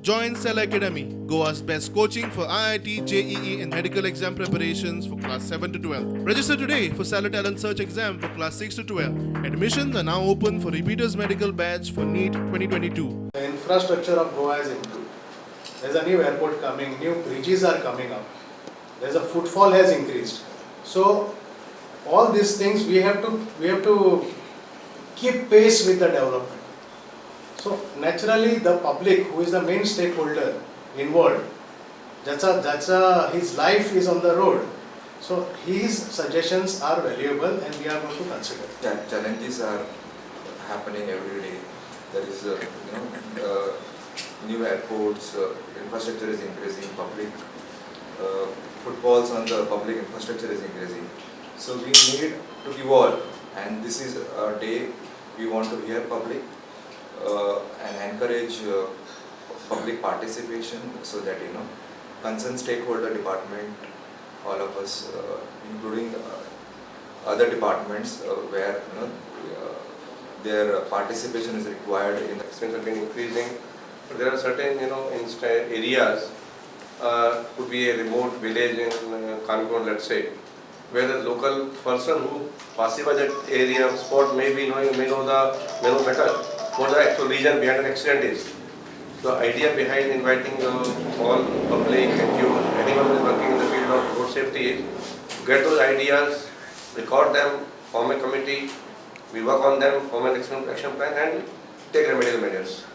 Join Cell Academy, Goa's best coaching for IIT, JEE and medical exam preparations for class 7 to 12. Register today for Cell Talent Search exam for class 6 to 12. Admissions are now open for repeaters medical batch for NEET 2022. The infrastructure of Goa has improved. There's a new airport coming, new bridges are coming up. There's a footfall has increased. So all these things we have to keep pace with the development. So naturally the public, who is the main stakeholder involved, his life is on the road. So his suggestions are valuable and we are going to consider. Yeah, challenges are happening every day. There is new airports, infrastructure is increasing, public footfalls on the public infrastructure is increasing. So we need to evolve, and this is a day we want to hear public and encourage public participation, so that concerned stakeholder department, all of us, including other departments where their participation is required in the expense have been increasing. But there are certain areas, could be a remote village in Konkani, let's say, where the local person who passes by that area spot may know better what the actual region behind an accident is. The idea behind inviting all public, NGOs, anyone who is working in the field of road safety is to get those ideas, record them, form a committee, we work on them, form an action plan and take remedial measures.